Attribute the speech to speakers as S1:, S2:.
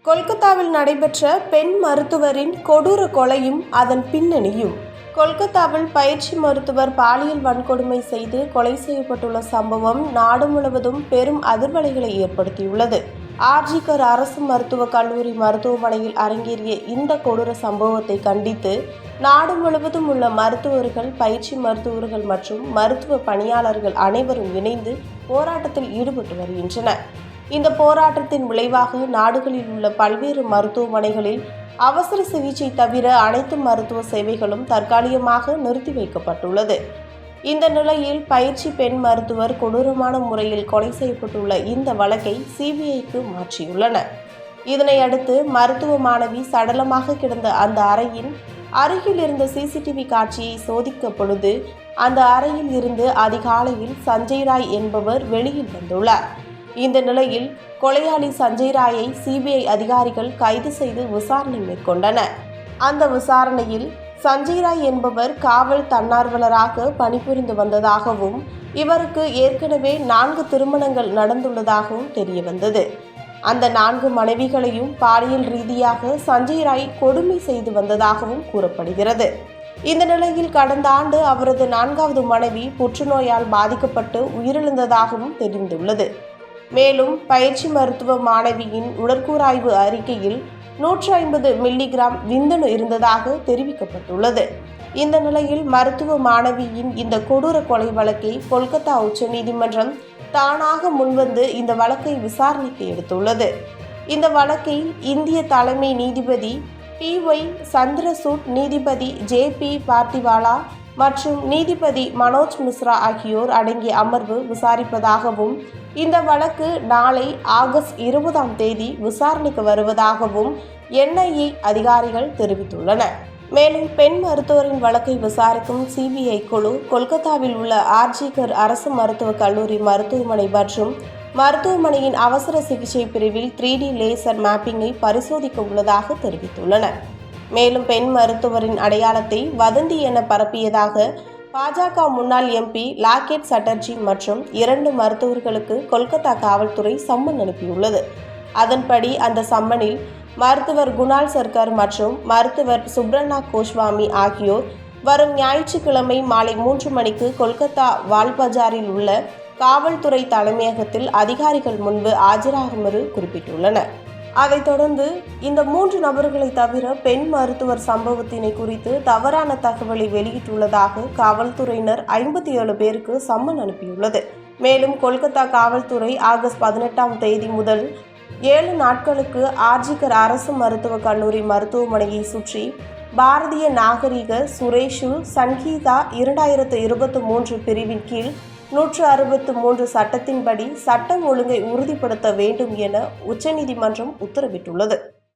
S1: கொல்கத்தாவில் நடைபெற்ற பெண் மருத்துவரின் கொடூர கொலையும் அதன் பின்னணியும். கொல்கத்தாவில் பயிற்சி மருத்துவர் பாலியல் வன்கொடுமை செய்து கொலை செய்யப்பட்டுள்ள சம்பவம் நாடு முழுவதும் பெரும் அதிர்வலைகளை ஏற்படுத்தியுள்ளது. ஆர்ஜிகர் அரசு மருத்துவக் கல்லூரி மருத்துவமனையில் அரங்கேறிய இந்த கொடூர சம்பவத்தை கண்டித்து நாடு முழுவதும் உள்ள மருத்துவர்கள், பயிற்சி மருத்துவர்கள் மற்றும் மருத்துவ பணியாளர்கள் அனைவரும் இணைந்து போராட்டத்தில் ஈடுபட்டு வருகின்றனர். இந்த போராட்டத்தின் விளைவாக நாடுகளில் உள்ள பல்வேறு மருத்துவமனைகளில் அவசர சிகிச்சை தவிர அனைத்து மருத்துவ சேவைகளும் தற்காலிகமாக நிறுத்தி வைக்கப்பட்டுள்ளது. இந்த நிலையில் பயிற்சி பெண் மருத்துவர் கொடூரமான முறையில் கொலை செய்யப்பட்டுள்ள இந்த வழக்கை சிபிஐக்கு மாற்றியுள்ளனர். இதனையடுத்து மருத்துவ மாணவி சடலமாக கிடந்த அந்த அறையின் அருகில் இருந்த சிசிடிவி காட்சியை சோதிக்க பொழுது அந்த அறையில் இருந்து அதிகாலையில் சஞ்சய் ராய் என்பவர் வெளியில் வந்துள்ளார். இந்த நிலையில் கொலையாளி சஞ்சய் ராயை சிபிஐ அதிகாரிகள் கைது செய்து விசாரணை மேற்கொண்டனர். அந்த விசாரணையில் சஞ்சய் ராய் என்பவர் காவல் தன்னார்வலராக பணிபுரிந்து வந்ததாகவும் இவருக்கு ஏற்கனவே 4 திருமணங்கள் நடந்துள்ளதாகவும் தெரியவந்தது. அந்த 4 மனைவிகளையும் பாலியல் ரீதியாக சஞ்சய் ராய் கொடுமை செய்து வந்ததாகவும் கூறப்படுகிறது. இந்த நிலையில் கடந்த ஆண்டு அவரது 4வது மனைவி புற்றுநோயால் பாதிக்கப்பட்டு உயிரிழந்ததாகவும் தெரிந்துள்ளது. மேலும் பயிற்சி மருத்துவ மாணவியின் உடற்கூறாய்வு அறிக்கையில் 150 மில்லிகிராம் விந்தணு இருந்ததாக தெரிவிக்கப்பட்டுள்ளது. இந்த நிலையில் மருத்துவ மாணவியின் இந்த கொடூர கொலை வழக்கை கொல்கத்தா உச்சநீதிமன்றம் தானாக முன்வந்து இந்த வழக்கை விசாரணைக்கு எடுத்துள்ளது. இந்த வழக்கில் இந்திய தலைமை நீதிபதி PY சந்திரசூட், நீதிபதி JP பார்த்திவாலா மற்றும் நீதிபதி மனோஜ் மிஸ்ரா ஆகியோர் அடங்கிய அமர்வு விசாரிப்பதாகவும் இந்த வழக்கு நாளை ஆகஸ்ட் 20ஆம் தேதி விசாரணைக்கு வருவதாகவும் NIA அதிகாரிகள் தெரிவித்துள்ளனர். மேலும் பெண் மருத்துவரின் வழக்கை விசாரிக்கும் சிபிஐ குழு கொல்கத்தாவில் உள்ள ஆர்ஜிகர் அரசு மருத்துவக் கல்லூரி மருத்துவமனை மற்றும் மருத்துவமனையின் அவசர சிகிச்சை பிரிவில் 3D லேசர் மேப்பிங்கை பரிசோதிக்க உள்ளதாக தெரிவித்துள்ளனர். மேலும் பெண் மருத்துவரின் அடையாளத்தை வதந்தி என பரப்பியதாக பாஜக முன்னாள் MP லாக்கெட் சட்டர்ஜி மற்றும் 2 மருத்துவர்களுக்கு கொல்கத்தா காவல்துறை சம்மன் அனுப்பியுள்ளது. அதன்படி அந்த சம்மனில் மருத்துவர் குணால் சர்க்கார் மற்றும் மருத்துவர் சுப்ரண்ணா கோஸ்வாமி ஆகியோர் வரும் ஞாயிற்றுக்கிழமை மாலை 3 மணிக்கு கொல்கத்தா வால்பஜாரில் உள்ள காவல்துறை தலைமையகத்தில் அதிகாரிகள் முன்பு ஆஜராகுமாறு குறிப்பிட்டுள்ளனர். அதைத் தொடர்ந்து இந்த 3 நபர்களை தவிர பெண் மருத்துவர் சம்பவத்தினை குறித்து தவறான தகவலை வெளியிட்டுள்ளதாக காவல்துறையினர் 57 பேருக்கு சம்மன் அனுப்பியுள்ளது. மேலும் கொல்கத்தா காவல்துறை ஆகஸ்ட் 18ஆம் தேதி முதல் 7 நாட்களுக்கு ஆர்ஜிகர் அரசு மருத்துவக் கல்லூரி மருத்துவமனையை சுற்றி பாரதிய நாகரிக சுரேஷு சங்கீதா 2023 பிரிவின் கீழ் 163 சட்டத்தின்படி சட்டம் ஒழுங்கை உறுதிப்படுத்த வேண்டும் என உச்சநீதிமன்றம் உத்தரவிட்டுள்ளது.